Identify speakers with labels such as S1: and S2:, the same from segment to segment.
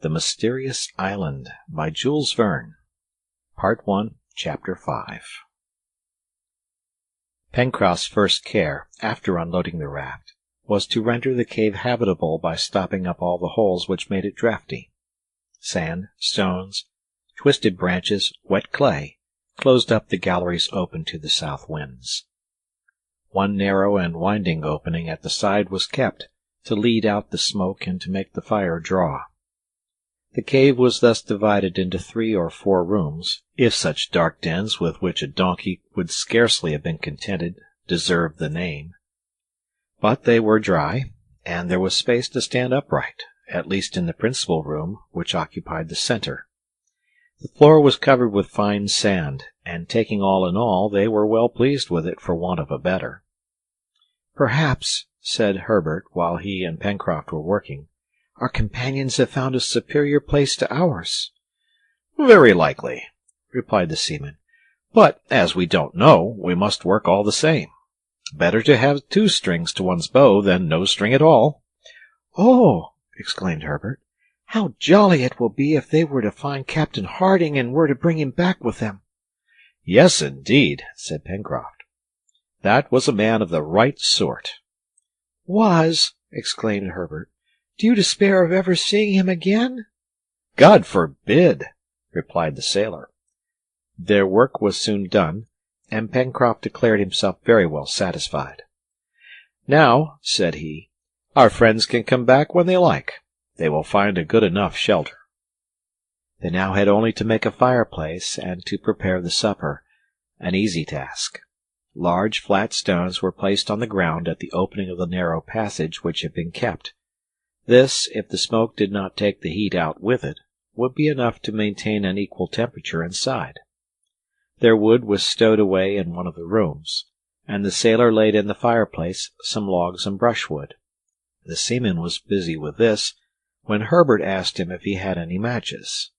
S1: The Mysterious Island by Jules Verne. Part 1, Chapter 5. Pencroft's first care, after unloading the raft, was to render the cave habitable by stopping up all the holes which made it draughty. Sand, stones, twisted branches, wet clay, closed up the galleries open to the south winds. One narrow and winding opening at the side was kept, to lead out the smoke and to make the fire draw. The cave was thus divided into 3 or 4 rooms, if such dark dens with which a donkey would scarcely have been contented deserved the name. But they were dry, and there was space to stand upright, at least in the principal room, which occupied the center. The floor was covered with fine sand, and taking all in all, they were well pleased with it for want of a better. "Perhaps," said Herbert, while he and Pencroft were working, "our companions have found a superior place to ours." "Very likely," replied the seaman. "But as we don't know, we must work all the same. Better to have 2 strings to one's bow than no string at all."
S2: "Oh!" exclaimed Herbert, "how jolly it will be if they were to find Captain Harding and were to bring him back with them."
S1: "Yes, indeed," said Pencroft. "That was a man of the right sort."
S2: "Was!" exclaimed Herbert. "Do you despair of ever seeing him again?"
S1: "God forbid!" replied the sailor. Their work was soon done, and Pencroft declared himself very well satisfied. "Now," said he, "our friends can come back when they like. They will find a good enough shelter." They now had only to make a fireplace and to prepare the supper, an easy task. Large flat stones were placed on the ground at the opening of the narrow passage which had been kept. This, if the smoke did not take the heat out with it, would be enough to maintain an equal temperature inside. Their wood was stowed away in one of the rooms, and the sailor laid in the fireplace some logs and brushwood. The seaman was busy with this, when Herbert asked him if he had any matches.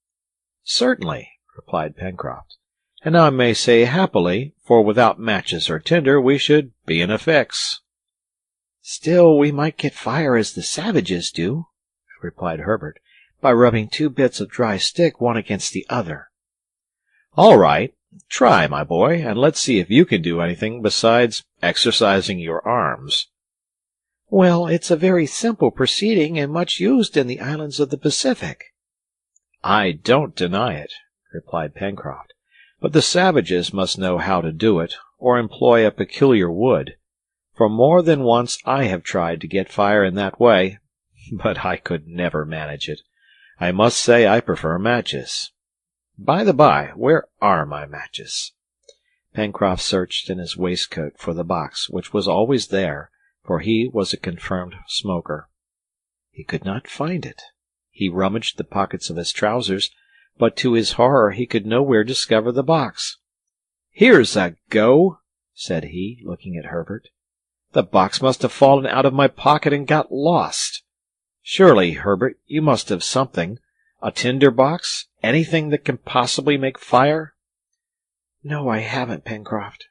S1: "Certainly," replied Pencroft, "and I may say happily, for without matches or tinder we should be in a fix."
S2: "Still, we might get fire as the savages do," replied Herbert, "by rubbing 2 bits of dry stick one against the other."
S1: "All right. Try, my boy, and let's see if you can do anything besides exercising your arms."
S2: "Well, it's a very simple proceeding and much used in the islands of the Pacific."
S1: "I don't deny it," replied Pencroft, "but the savages must know how to do it, or employ a peculiar wood. For more than once I have tried to get fire in that way, but I could never manage it. I must say I prefer matches. By the by, where are my matches?" Pencroft searched in his waistcoat for the box, which was always there, for he was a confirmed smoker. He could not find it. He rummaged the pockets of his trousers, but to his horror he could nowhere discover the box. "Here's a go!" said he, looking at Herbert. "The box must have fallen out of my pocket and got lost. Surely, Herbert, you must have something, a tinder box, anything that can possibly make fire?"
S2: "No, I haven't, Pencroft."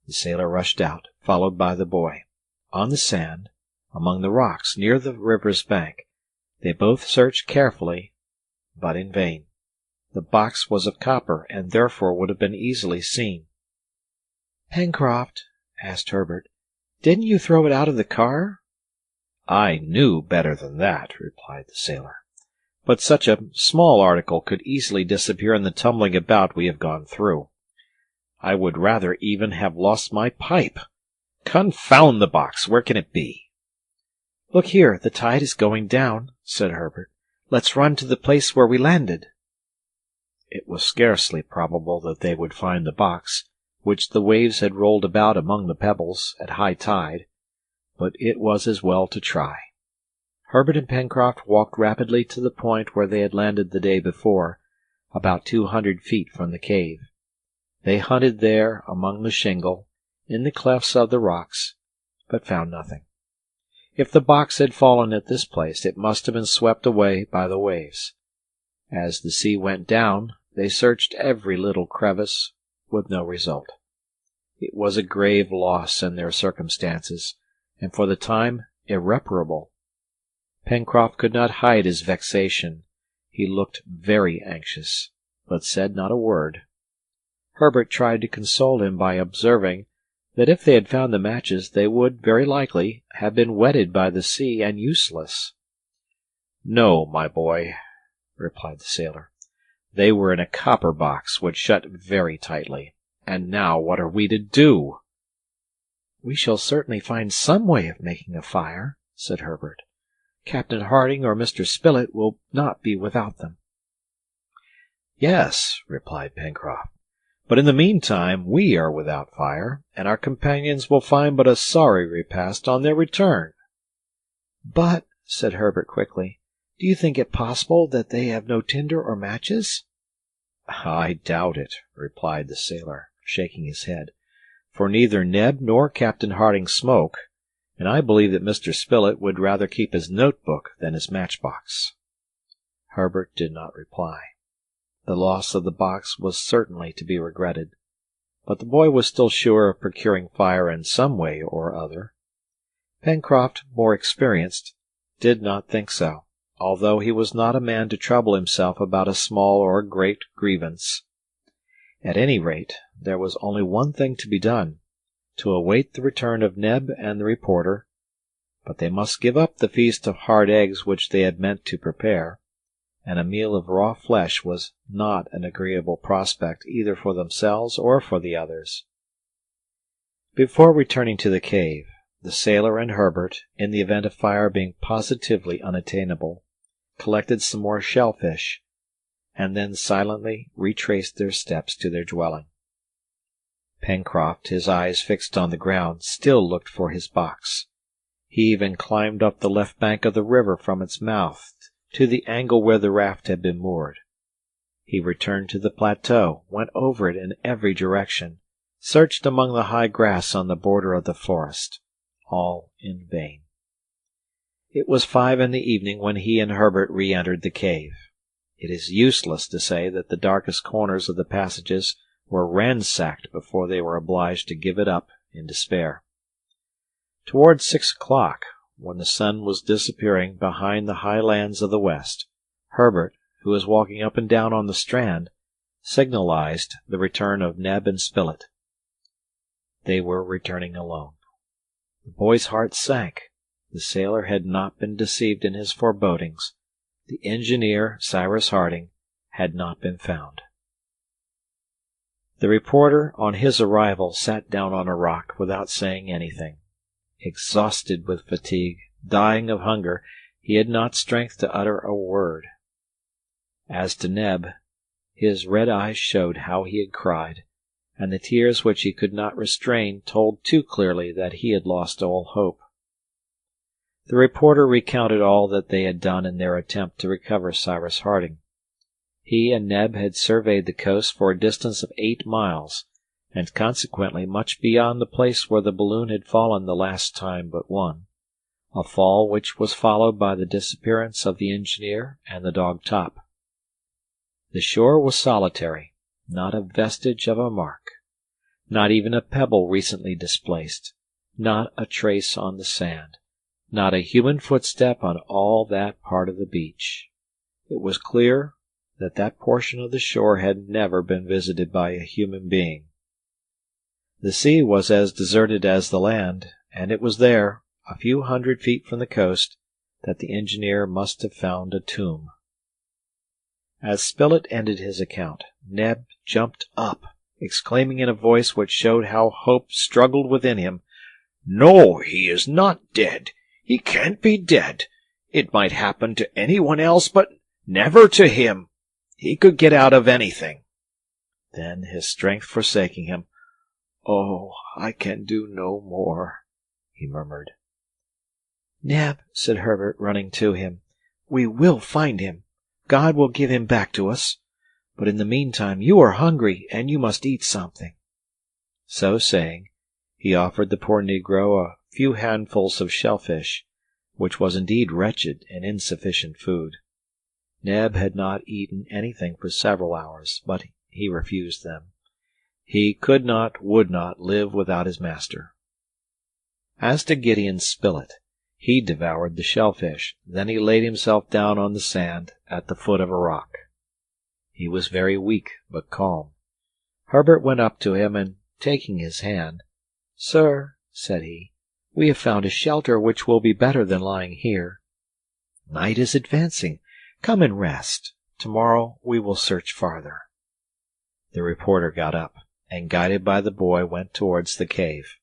S1: The sailor rushed out, followed by the boy. On the sand, among the rocks near the river's bank, they both searched carefully, but in vain. The box was of copper, and therefore would have been easily seen.
S2: "Pencroft," asked Herbert, "didn't you throw it out of the car?"
S1: "I knew better than that," replied the sailor. "But such a small article could easily disappear in the tumbling about we have gone through. I would rather even have lost my pipe. Confound the box! Where can it be?"
S2: "Look here, the tide is going down," said Herbert. "Let's run to the place where we landed."
S1: It was scarcely probable that they would find the box, which the waves had rolled about among the pebbles at high tide, but it was as well to try. Herbert and Pencroft walked rapidly to the point where they had landed the day before, about 200 feet from the cave. They hunted there among the shingle, in the clefts of the rocks, but found nothing. If the box had fallen at this place, it must have been swept away by the waves. As the sea went down, they searched every little crevice, with no result. It was a grave loss in their circumstances, and for the time irreparable. Pencroft could not hide his vexation, He looked very anxious, but said not a word. Herbert tried to console him by observing that if they had found the matches they would, very likely, have been wetted by the sea and useless. "No, my boy," replied the sailor. "They were in a copper box, which shut very tightly. And now what are we to do?"
S2: "We shall certainly find some way of making a fire," said Herbert. "Captain Harding or Mr. Spilett will not be without them."
S1: "Yes," replied Pencroft, "but in the meantime we are without fire, and our companions will find but a sorry repast on their return."
S2: "But," said Herbert quickly, "do you think it possible that they have no tinder or matches?"
S1: "I doubt it," replied the sailor, shaking his head, "for neither Neb nor Captain Harding smoke, and I believe that Mr. Spilett would rather keep his notebook than his matchbox." Herbert did not reply. The loss of the box was certainly to be regretted, but the boy was still sure of procuring fire in some way or other. Pencroft, more experienced, did not think so, although he was not a man to trouble himself about a small or great grievance. At any rate, there was only one thing to be done, to await the return of Neb and the reporter, but they must give up the feast of hard eggs which they had meant to prepare, and a meal of raw flesh was not an agreeable prospect either for themselves or for the others. Before returning to the cave, the sailor and Herbert, in the event of fire being positively unattainable, collected some more shellfish, and then silently retraced their steps to their dwelling. Pencroft, his eyes fixed on the ground, still looked for his box. He even climbed up the left bank of the river from its mouth to the angle where the raft had been moored. He returned to the plateau, went over it in every direction, searched among the high grass on the border of the forest, all in vain. It was 5 in the evening when he and Herbert re-entered the cave. It is useless to say that the darkest corners of the passages were ransacked before they were obliged to give it up in despair. Towards 6 o'clock, when the sun was disappearing behind the high lands of the west, Herbert, who was walking up and down on the strand, signalized the return of Neb and Spilett. They were returning alone. The boy's heart sank. The sailor had not been deceived in his forebodings. The engineer, Cyrus Harding, had not been found. The reporter, on his arrival, sat down on a rock without saying anything. Exhausted with fatigue, dying of hunger, he had not strength to utter a word. As to Neb, his red eyes showed how he had cried, and the tears which he could not restrain told too clearly that he had lost all hope. The reporter recounted all that they had done in their attempt to recover Cyrus Harding. He and Neb had surveyed the coast for a distance of 8 miles, and consequently much beyond the place where the balloon had fallen the last time but one, a fall which was followed by the disappearance of the engineer and the dog Top. The shore was solitary, not a vestige of a mark, not even a pebble recently displaced, not a trace on the sand, not a human footstep on all that part of the beach. It was clear that that portion of the shore had never been visited by a human being. The sea was as deserted as the land, and it was there, a few hundred feet from the coast, that the engineer must have found a tomb. As Spilett ended his account, Neb jumped up, exclaiming in a voice which showed how hope struggled within him, "No, he is not dead. He can't be dead. It might happen to anyone else, but never to him. He could get out of anything." Then, his strength forsaking him, "Oh, I can do no more," he murmured.
S2: "Neb," said Herbert, running to him, "we will find him. God will give him back to us. But in the meantime you are hungry, and you must eat something."
S1: So saying, he offered the poor negro a few handfuls of shellfish, which was indeed wretched and insufficient food. Neb had not eaten anything for several hours, but he refused them. He could not, would not, live without his master. As to Gideon Spilett, he devoured the shellfish. Then he laid himself down on the sand, at the foot of a rock. He was very weak, but calm. Herbert went up to him, and taking his hand, "Sir," said he, "we have found a shelter which will be better than lying here. Night is advancing. Come and rest. Tomorrow we will search farther." The reporter got up, and guided by the boy went towards the cave.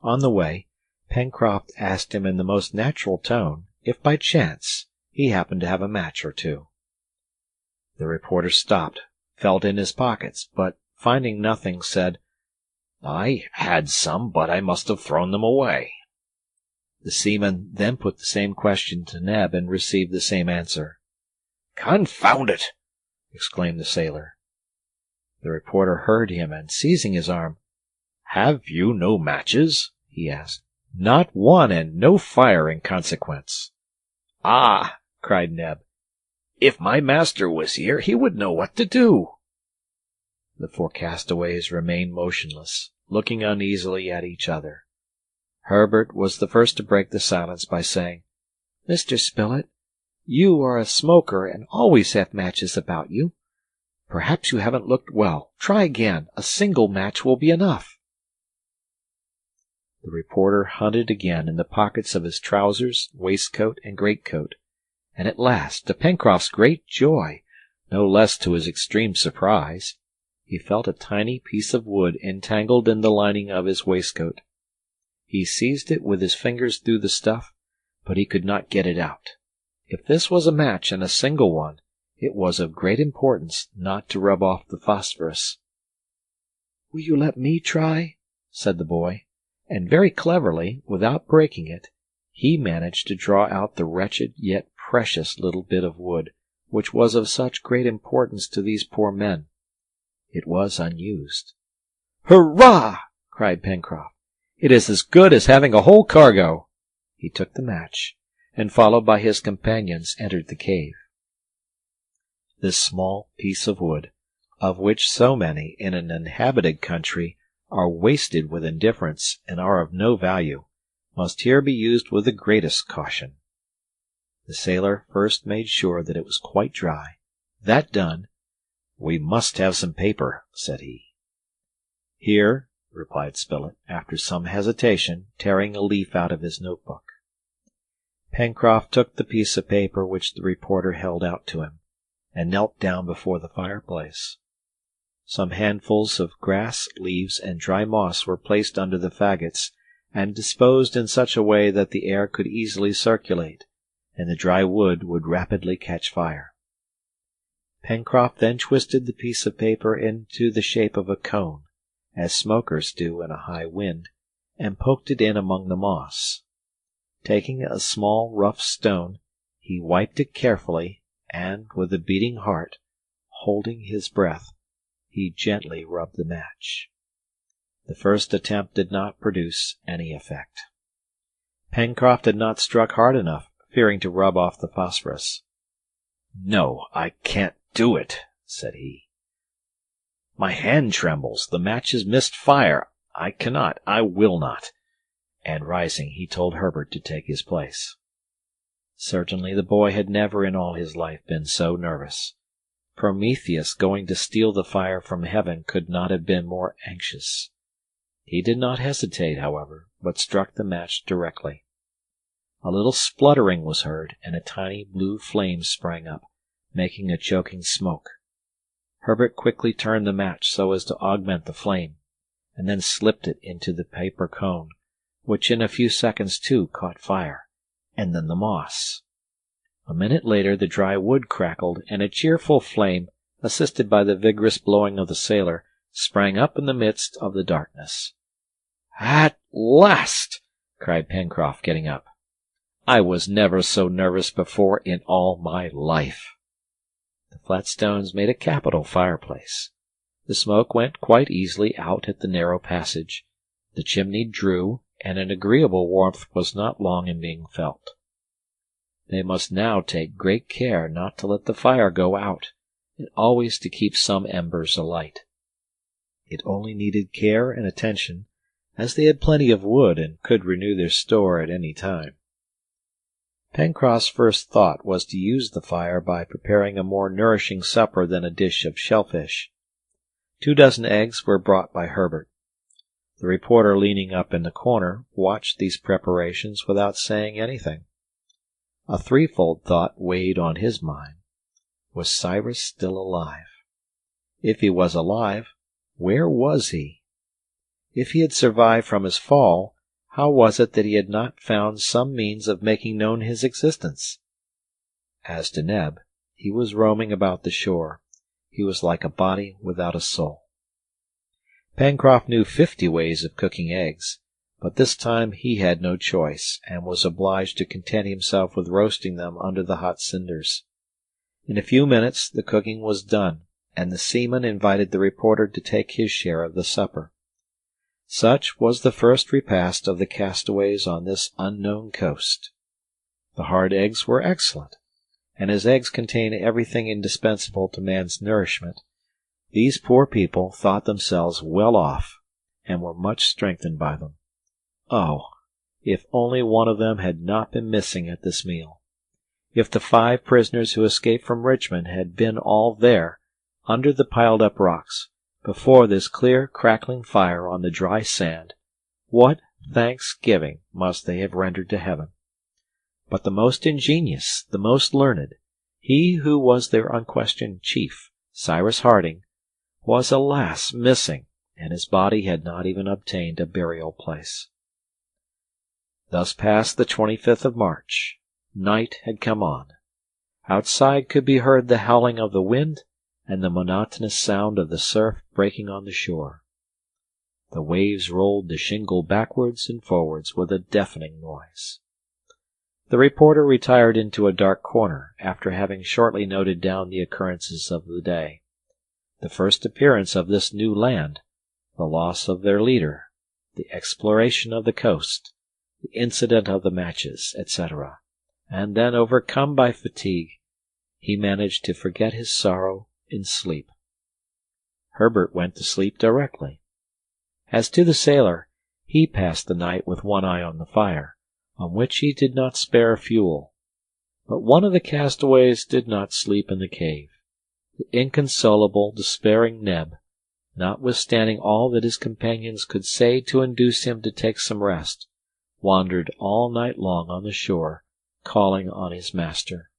S1: On the way, Pencroft asked him in the most natural tone if by chance he happened to have a match or two. The reporter stopped, felt in his pockets, but finding nothing, said, "I had some, but I must have thrown them away." The seaman then put the same question to Neb and received the same answer. "Confound it!" exclaimed the sailor. The reporter heard him, and seizing his arm, "Have you no matches?" he asked. "Not one, and no fire in consequence." "Ah!" cried Neb. "If my master was here, he would know what to do." The four castaways remained motionless, looking uneasily at each other. Herbert was the first to break the silence by saying, "Mr. Spilett, you are a smoker and always have matches about you. Perhaps you haven't looked well. Try again. A single match will be enough." The reporter hunted again in the pockets of his trousers, waistcoat, and greatcoat, and at last, to Pencroft's great joy, no less to his extreme surprise, he felt a tiny piece of wood entangled in the lining of his waistcoat. He seized it with his fingers through the stuff, but he could not get it out. If this was a match, and a single one, it was of great importance not to rub off the phosphorus. "Will you let me try?" said the boy, and very cleverly, without breaking it, he managed to draw out the wretched yet precious little bit of wood, which was of such great importance to these poor men. It was unused. "Hurrah!" cried Pencroft. "It is as good as having a whole cargo." He took the match, and followed by his companions, entered the cave. This small piece of wood, of which so many in an inhabited country are wasted with indifference and are of no value, must here be used with the greatest caution. The sailor first made sure that it was quite dry. That done, "We must have some paper," said he. "Here," replied Spilett, after some hesitation, tearing a leaf out of his notebook. Pencroft took the piece of paper which the reporter held out to him, and knelt down before the fireplace. Some handfuls of grass, leaves, and dry moss were placed under the faggots, and disposed in such a way that the air could easily circulate, and the dry wood would rapidly catch fire. Pencroft then twisted the piece of paper into the shape of a cone, as smokers do in a high wind, and poked it in among the moss. Taking a small rough stone, he wiped it carefully, and, with a beating heart, holding his breath, he gently rubbed the match. The first attempt did not produce any effect. Pencroft had not struck hard enough, fearing to rub off the phosphorus. "No, I can't do it," said he. "My hand trembles. The match has missed fire. I cannot. I will not." And rising, he told Herbert to take his place. Certainly the boy had never in all his life been so nervous. Prometheus going to steal the fire from heaven could not have been more anxious. He did not hesitate, however, but struck the match directly. A little spluttering was heard, and a tiny blue flame sprang up, making a choking smoke. Herbert quickly turned the match so as to augment the flame, and then slipped it into the paper cone, which in a few seconds too caught fire, and then the moss. A minute later the dry wood crackled, and a cheerful flame, assisted by the vigorous blowing of the sailor, sprang up in the midst of the darkness. "At last!" cried Pencroft, getting up. "I was never so nervous before in all my life." The flat stones made a capital fireplace. The smoke went quite easily out at the narrow passage. The chimney drew, and an agreeable warmth was not long in being felt. They must now take great care not to let the fire go out, and always to keep some embers alight. It only needed care and attention, as they had plenty of wood and could renew their store at any time. Pencroft's first thought was to use the fire by preparing a more nourishing supper than a dish of shellfish. 24 eggs were brought by Herbert. The reporter, leaning up in the corner, watched these preparations without saying anything. A threefold thought weighed on his mind. Was Cyrus still alive? If he was alive, where was he? If he had survived from his fall, how was it that he had not found some means of making known his existence? As to Neb, he was roaming about the shore. He was like a body without a soul. Pencroft knew 50 ways of cooking eggs, but this time he had no choice, and was obliged to content himself with roasting them under the hot cinders. In a few minutes the cooking was done, and the seaman invited the reporter to take his share of the supper. Such was the first repast of the castaways on this unknown coast. The hard eggs were excellent, and as eggs contain everything indispensable to man's nourishment, these poor people thought themselves well off, and were much strengthened by them. Oh, if only one of them had not been missing at this meal! If the 5 prisoners who escaped from Richmond had been all there, under the piled-up rocks, before this clear, crackling fire on the dry sand, what thanksgiving must they have rendered to heaven! But the most ingenious, the most learned, he who was their unquestioned chief, Cyrus Harding, was alas missing, and his body had not even obtained a burial place. Thus passed the 25th of March. Night had come on. Outside could be heard the howling of the wind and the monotonous sound of the surf breaking on the shore. The waves rolled the shingle backwards and forwards with a deafening noise. The reporter retired into a dark corner, after having shortly noted down the occurrences of the day. The first appearance of this new land, the loss of their leader, the exploration of the coast, the incident of the matches, etc., and then, overcome by fatigue, he managed to forget his sorrow in sleep. Herbert went to sleep directly. As to the sailor, he passed the night with one eye on the fire, on which he did not spare fuel. But one of the castaways did not sleep in the cave. The inconsolable, despairing Neb, notwithstanding all that his companions could say to induce him to take some rest, wandered all night long on the shore, calling on his master.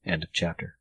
S1: End of chapter.